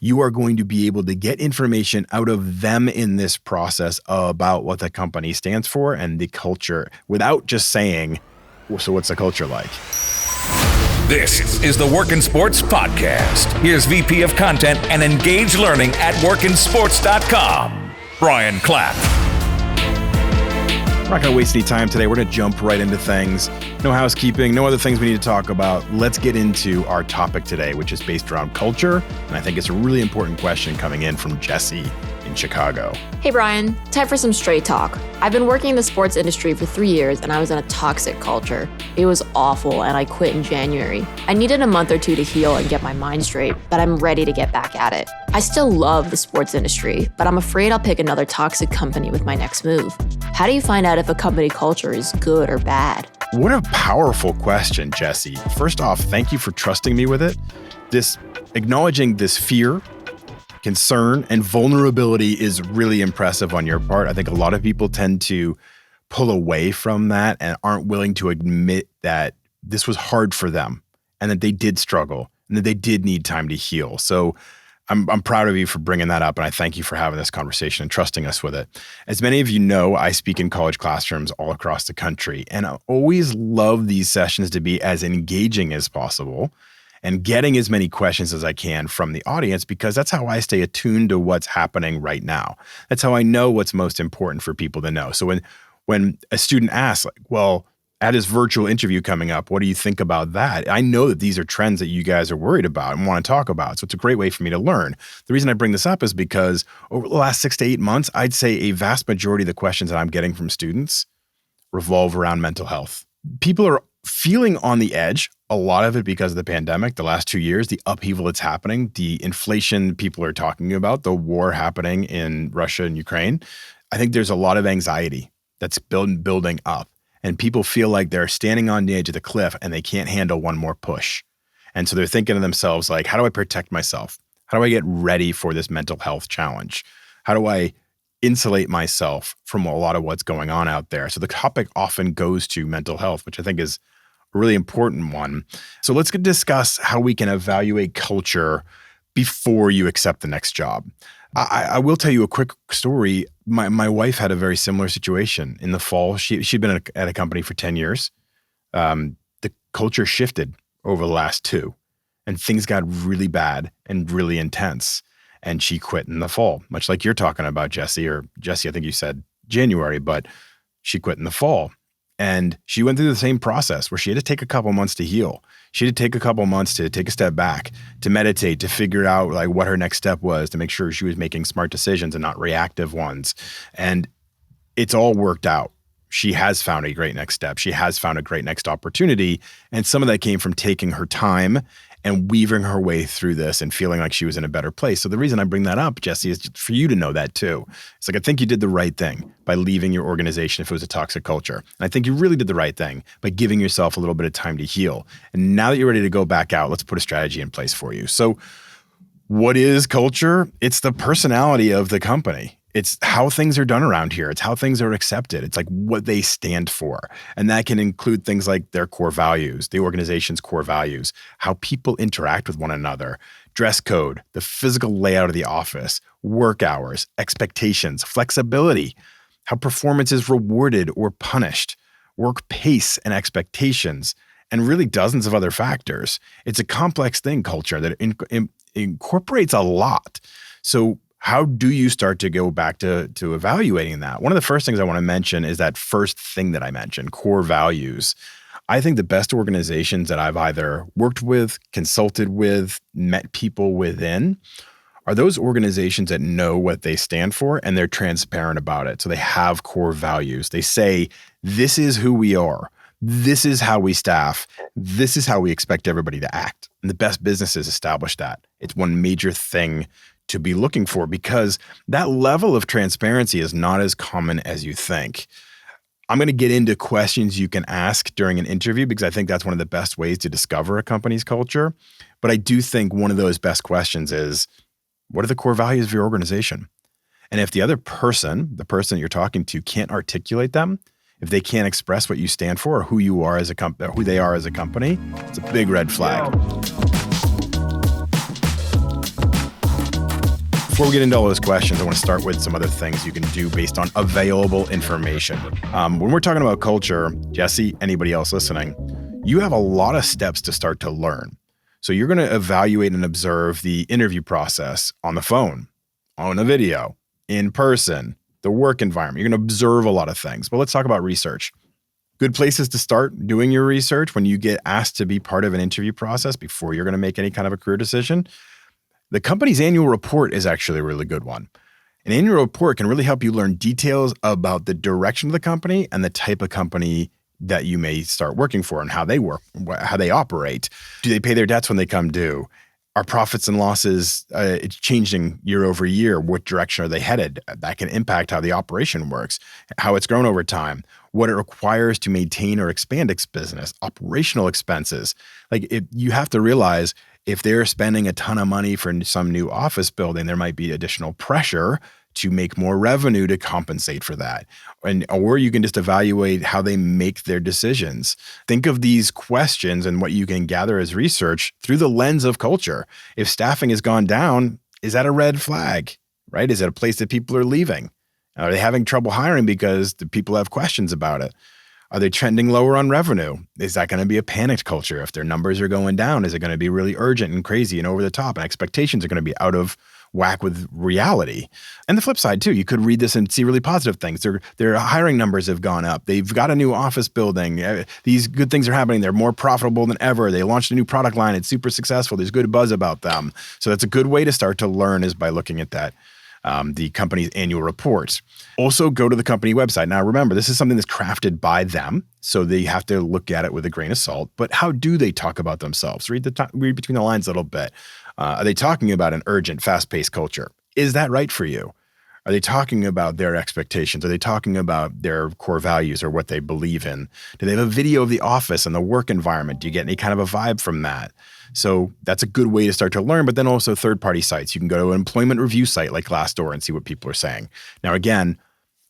you are going to be able to get information out of them in this process about what the company stands for and the culture without just saying, well, so what's the culture like? This is the Work in Sports Podcast. Here's VP of Content and Engage Learning at workinsports.com, Brian Clapp. We're not going to waste any time today. We're going to jump right into things. No housekeeping, no other things we need to talk about. Let's get into our topic today, which is based around culture. And I think it's a really important question coming in from Jesse in Chicago. Hey, Brian. Time for some straight talk. I've been working in the sports industry for 3 years, and I was in a toxic culture. It was awful, and I quit in January. I needed a month or two to heal and get my mind straight, but I'm ready to get back at it. I still love the sports industry, but I'm afraid I'll pick another toxic company with my next move. How do you find out if a company culture is good or bad? What a powerful question, Jesse. First off, thank you for trusting me with it. Acknowledging this fear, concern, and vulnerability is really impressive on your part. I think a lot of people tend to pull away from that and aren't willing to admit that this was hard for them and that they did struggle and that they did need time to heal. So I'm proud of you for bringing that up, and I thank you for having this conversation and trusting us with it. As many of you know, I speak in college classrooms all across the country, and I always love these sessions to be as engaging as possible and getting as many questions as I can from the audience, because that's how I stay attuned to what's happening right now. That's how I know what's most important for people to know. So when a student asks, like, well, at his virtual interview coming up, what do you think about that? I know that these are trends that you guys are worried about and want to talk about. So it's a great way for me to learn. The reason I bring this up is because over the last 6 to 8 months, I'd say a vast majority of the questions that I'm getting from students revolve around mental health. People are feeling on the edge, a lot of it because of the pandemic, the last 2 years, the upheaval that's happening, the inflation people are talking about, the war happening in Russia and Ukraine. I think there's a lot of anxiety that's building up. And people feel like they're standing on the edge of the cliff and they can't handle one more push. And so they're thinking to themselves, like, how do I protect myself? How do I get ready for this mental health challenge? How do I insulate myself from a lot of what's going on out there? So the topic often goes to mental health, which I think is a really important one. So let's discuss how we can evaluate culture before you accept the next job. I will tell you a quick story. My wife had a very similar situation in the fall. She'd been at a company for 10 years. The culture shifted over the last 2, and things got really bad and really intense. And she quit in the fall, much like you're talking about, Jesse, I think you said January, but she quit in the fall. And she went through the same process where she had to take a couple months to heal. She had to take a couple months to take a step back, to meditate, to figure out like what her next step was, to make sure she was making smart decisions and not reactive ones. And it's all worked out. She has found a great next step. She has found a great next opportunity. And some of that came from taking her time and weaving her way through this and feeling like she was in a better place. So the reason I bring that up, Jesse, is for you to know that too. It's like, I think you did the right thing by leaving your organization if it was a toxic culture. And I think you really did the right thing by giving yourself a little bit of time to heal. And now that you're ready to go back out, let's put a strategy in place for you. So what is culture? It's the personality of the company. It's how things are done around here. It's how things are accepted. It's like what they stand for. And that can include things like their core values, the organization's core values, how people interact with one another, dress code, the physical layout of the office, work hours, expectations, flexibility, how performance is rewarded or punished, work pace and expectations, and really dozens of other factors. It's a complex thing, culture, that incorporates a lot. So how do you start to go back to evaluating that? One of the first things I want to mention is that first thing that I mentioned, core values. I think the best organizations that I've either worked with, consulted with, met people within are those organizations that know what they stand for and they're transparent about it. So they have core values. They say, this is who we are. This is how we staff. This is how we expect everybody to act. And the best businesses establish that. It's one major thing to be looking for, because that level of transparency is not as common as you think. I'm going to get into questions you can ask during an interview because I think that's one of the best ways to discover a company's culture. But I do think one of those best questions is, what are the core values of your organization? And if the other person, the person you're talking to, can't articulate them, if they can't express what you stand for or who you are as a company, who they are as a company, it's a big red flag. Before we get into all those questions, I want to start with some other things you can do based on available information. When we're talking about culture, Jesse, anybody else listening, you have a lot of steps to start to learn. So you're going to evaluate and observe the interview process on the phone, on a video, in person, the work environment. You're going to observe a lot of things. But let's talk about research. Good places to start doing your research when you get asked to be part of an interview process before you're going to make any kind of a career decision. The company's annual report is actually a really good one. An annual report can really help you learn details about the direction of the company and the type of company that you may start working for and how they work, how they operate. Do they pay their debts when they come due? Are profits and losses changing year over year? What direction are they headed? That can impact how the operation works, how it's grown over time, what it requires to maintain or expand its business, operational expenses. You have to realize if they're spending a ton of money for some new office building, there might be additional pressure to make more revenue to compensate for that. Or you can just evaluate how they make their decisions. Think of these questions and what you can gather as research through the lens of culture. If staffing has gone down, is that a red flag, right? Is it a place that people are leaving? Are they having trouble hiring because the people have questions about it? Are they trending lower on revenue? Is that going to be a panicked culture? If their numbers are going down, is it going to be really urgent and crazy and over the top and expectations are going to be out of whack with reality? And the flip side too, you could read this and see really positive things. Their hiring numbers have gone up. They've got a new office building. These good things are happening. They're more profitable than ever. They launched a new product line. It's super successful. There's good buzz about them. So that's a good way to start to learn is by looking at that. The company's annual reports. Also go to the company website. Now remember, this is something that's crafted by them, so they have to look at it with a grain of salt. But how do they talk about themselves? Read between the lines a little bit. Are they talking about an urgent, fast-paced culture? Is that right for you? Are they talking about their expectations? Are they talking about their core values or what they believe in? Do they have a video of the office and the work environment? Do you get any kind of a vibe from that? So that's a good way to start to learn, but then also third-party sites. You can go to an employment review site like Glassdoor and see what people are saying. Now, again,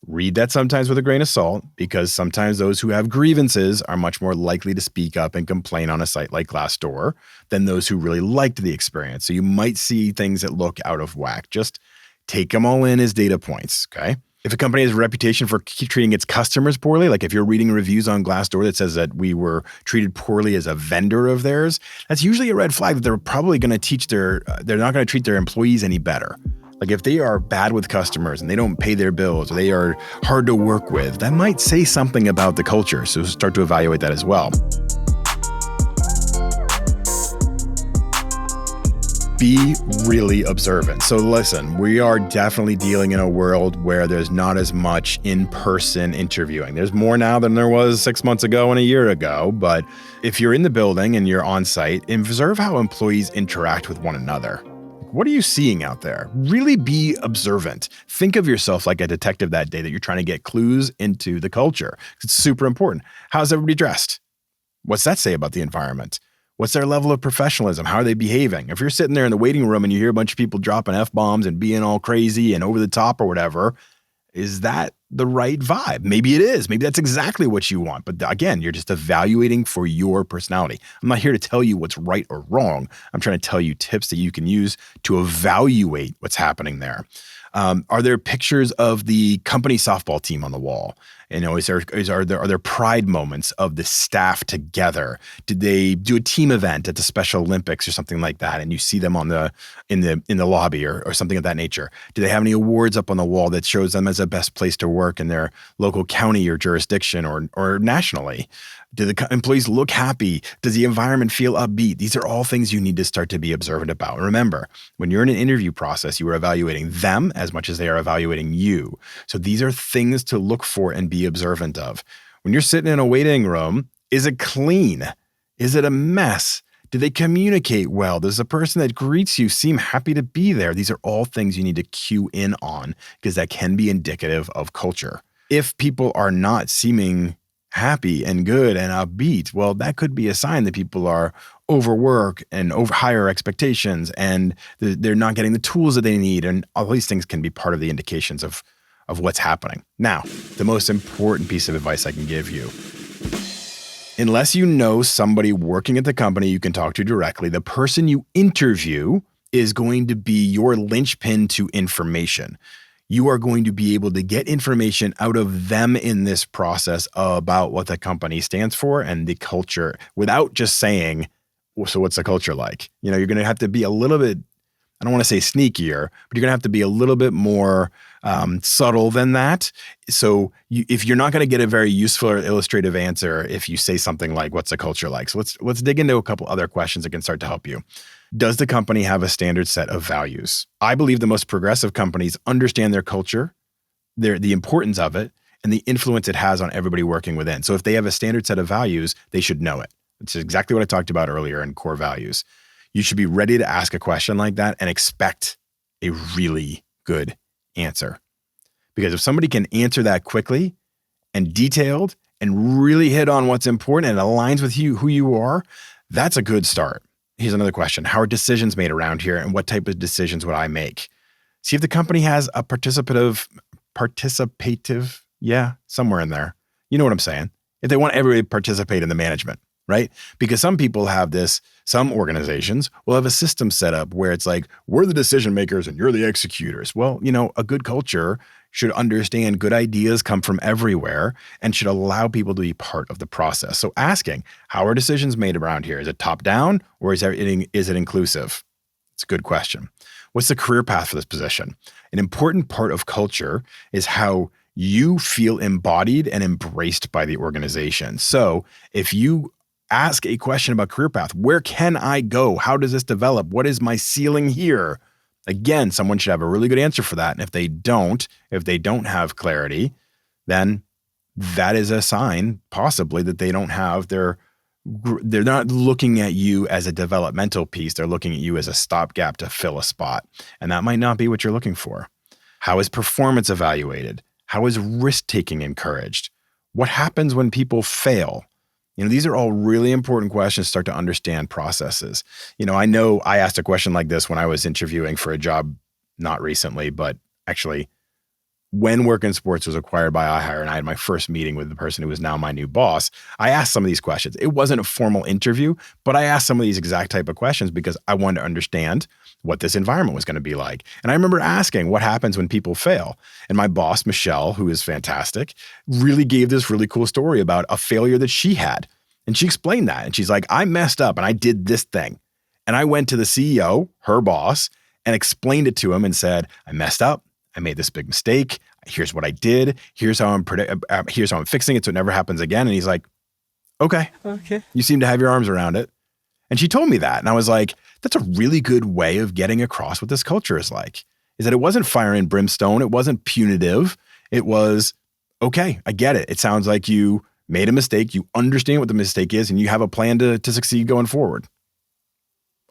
read that sometimes with a grain of salt because sometimes those who have grievances are much more likely to speak up and complain on a site like Glassdoor than those who really liked the experience. So you might see things that look out of whack. Just take them all in as data points, okay? If a company has a reputation for treating its customers poorly, like if you're reading reviews on Glassdoor that says that we were treated poorly as a vendor of theirs, that's usually a red flag that they're probably going to they're not going to treat their employees any better. Like if they are bad with customers and they don't pay their bills or they are hard to work with, that might say something about the culture. So start to evaluate that as well. Be really observant. So listen, we are definitely dealing in a world where there's not as much in-person interviewing. There's more now than there was 6 months ago and a year ago. But if you're in the building and you're on site, observe how employees interact with one another. What are you seeing out there? Really be observant. Think of yourself like a detective that day that you're trying to get clues into the culture. It's super important. How's everybody dressed? What's that say about the environment? What's their level of professionalism? How are they behaving? If you're sitting there in the waiting room and you hear a bunch of people dropping F-bombs and being all crazy and over the top or whatever, is that the right vibe? Maybe it is. Maybe that's exactly what you want. But again, you're just evaluating for your personality. I'm not here to tell you what's right or wrong. I'm trying to tell you tips that you can use to evaluate what's happening there. Are there pictures of the company softball team on the wall? You know, are there pride moments of the staff together? Did they do a team event at the Special Olympics or something like that? And you see them in the lobby or something of that nature. Do they have any awards up on the wall that shows them as the best place to work in their local county or jurisdiction or nationally? Do the employees look happy? Does the environment feel upbeat? These are all things you need to start to be observant about. And remember, when you're in an interview process, you are evaluating them as much as they are evaluating you. So these are things to look for and be observant of. When you're sitting in a waiting room, is it clean? Is it a mess? Do they communicate well? Does the person that greets you seem happy to be there? These are all things you need to cue in on because that can be indicative of culture. If people are not seeming happy and good and upbeat, well, that could be a sign that people are overworked and over higher expectations and they're not getting the tools that they need. And all these things can be part of the indications of what's happening. Now, the most important piece of advice I can give you, unless you know somebody working at the company you can talk to directly, the person you interview is going to be your linchpin to information. You are going to be able to get information out of them in this process about what the company stands for and the culture without just saying, well, so what's the culture like? You're going to have to be a little bit, I don't want to say sneakier, but you're going to have to be a little bit more subtle than that. So if you're not going to get a very useful or illustrative answer, if you say something like, what's the culture like? So let's dig into a couple other questions that can start to help you. Does the company have a standard set of values? I believe the most progressive companies understand their culture, the importance of it, and the influence it has on everybody working within. So if they have a standard set of values, they should know it. It's exactly what I talked about earlier in core values. You should be ready to ask a question like that and expect a really good answer. Because if somebody can answer that quickly and detailed and really hit on what's important and aligns with you, who you are, that's a good start. Here's another question. How are decisions made around here, and what type of decisions would I make? See if the company has a participative, somewhere in there. You know what I'm saying? If they want everybody to participate in the management, right? Because some people have this, some organizations will have a system set up where it's like, we're the decision makers and you're the executors. Well, a good culture should understand good ideas come from everywhere and should allow people to be part of the process. So asking, how are decisions made around here? Is it top down or is it inclusive? It's a good question. What's the career path for this position? An important part of culture is how you feel embodied and embraced by the organization. So if you ask a question about career path, where can I go? How does this develop? What is my ceiling here? Again, someone should have a really good answer for that. And if they don't have clarity, then that is a sign possibly that they don't have they're not looking at you as a developmental piece. They're looking at you as a stopgap to fill a spot. And that might not be what you're looking for. How is performance evaluated? How is risk-taking encouraged? What happens when people fail? These are all really important questions to start to understand processes. I know I asked a question like this when I was interviewing for a job, not recently, but actually when Work in Sports was acquired by iHire and I had my first meeting with the person who is now my new boss, I asked some of these questions. It wasn't a formal interview, but I asked some of these exact type of questions because I wanted to understand what this environment was going to be like. And I remember asking what happens when people fail. And my boss, Michelle, who is fantastic, really gave this really cool story about a failure that she had. And she explained that. And she's like, I messed up and I did this thing. And I went to the CEO, her boss, and explained it to him and said, I messed up. I made this big mistake. Here's what I did. Here's how I'm fixing it so it never happens again. And he's like, okay. You seem to have your arms around it. And she told me that. And I was like, that's a really good way of getting across what this culture is like, is that it wasn't fire and brimstone. It wasn't punitive. It was, okay, I get it. It sounds like you made a mistake. You understand what the mistake is and you have a plan to succeed going forward.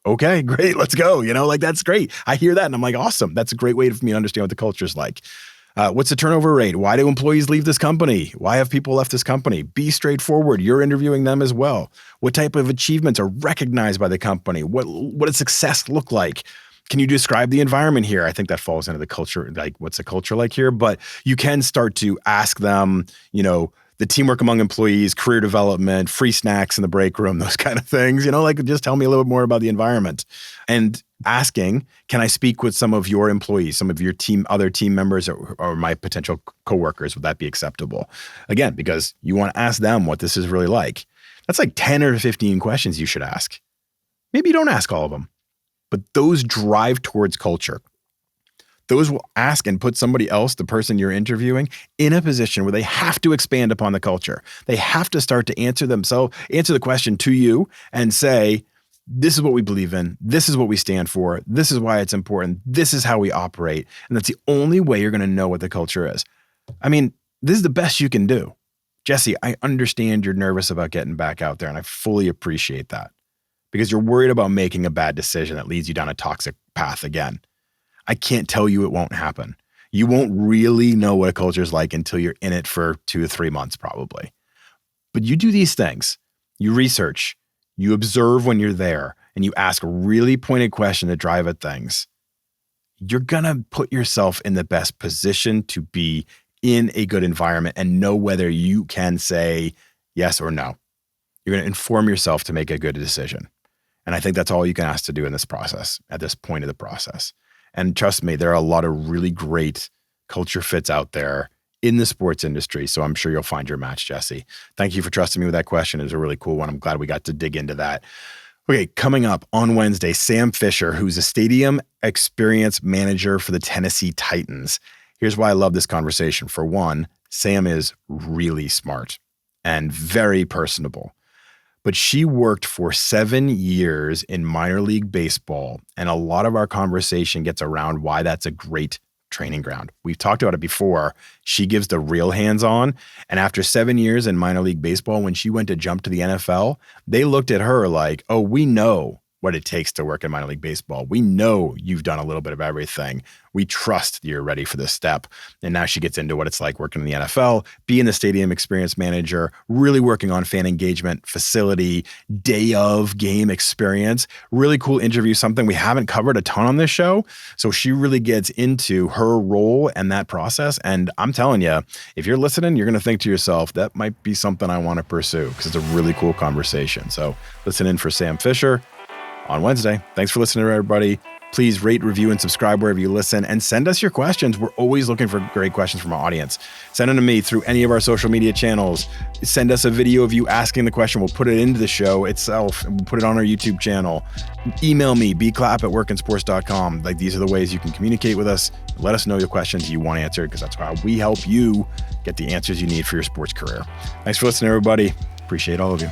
Okay, great. Let's go. That's great. I hear that and I'm like, awesome. That's a great way for me to understand what the culture is like. What's the turnover rate? Why do employees leave this company? Why have people left this company? Be straightforward. You're interviewing them as well. What type of achievements are recognized by the company? What does success look like? Can you describe the environment here? I think that falls into the culture. Like, what's the culture like here? But you can start to ask them, the teamwork among employees, career development, free snacks in the break room, those kind of things, just tell me a little bit more about the environment. And asking, can I speak with some of your employees, some of your other team members or my potential coworkers? Would that be acceptable? Again, because you want to ask them what this is really like. That's like 10 or 15 questions you should ask. Maybe you don't ask all of them, but those drive towards culture. Those will ask and put somebody else, the person you're interviewing, in a position where they have to expand upon the culture. They have to start to answer the question to you and say, this is what we believe in. This is what we stand for. This is why it's important. This is how we operate. And that's the only way you're going to know what the culture is. I mean, this is the best you can do. Jesse, I understand you're nervous about getting back out there, and I fully appreciate that because you're worried about making a bad decision that leads you down a toxic path again. I can't tell you it won't happen. You won't really know what a culture is like until you're in it for 2 to 3 months probably. But you do these things. You research, you observe when you're there, and you ask a really pointed question to drive at things. You're going to put yourself in the best position to be in a good environment and know whether you can say yes or no. You're going to inform yourself to make a good decision. And I think that's all you can ask to do in this process, at this point of the process. And trust me, there are a lot of really great culture fits out there in the sports industry. So I'm sure you'll find your match, Jesse. Thank you for trusting me with that question. It was a really cool one. I'm glad we got to dig into that. Okay, coming up on Wednesday, Sam Fisher, who's a stadium experience manager for the Tennessee Titans. Here's why I love this conversation. For one, Sam is really smart and very personable. But she worked for 7 years in minor league baseball, and a lot of our conversation gets around why that's a great training ground. We've talked about it before. She gives the real hands-on, and after 7 years in minor league baseball, when she went to jump to the NFL, they looked at her like, oh, we know what it takes to work in minor league baseball. We know you've done a little bit of everything. We trust you're ready for this step. And now she gets into what it's like working in the NFL, being the stadium experience manager, really working on fan engagement, facility, day of game experience. Really cool interview, something we haven't covered a ton on this show. So she really gets into her role and that process. And I'm telling you, if you're listening, you're going to think to yourself, that might be something I want to pursue, because it's a really cool conversation. So listen in for Sam Fisher on Wednesday. Thanks for listening, everybody. Please rate, review, and subscribe wherever you listen, and send us your questions. We're always looking for great questions from our audience. Send them to me through any of our social media channels. Send us a video of you asking the question. We'll put it into the show itself, and we'll put it on our YouTube channel. Email me, bclapp@workinsports.com. Like, these are the ways you can communicate with us. Let us know the questions you want answered, because that's how we help you get the answers you need for your sports career. Thanks for listening, everybody. Appreciate all of you.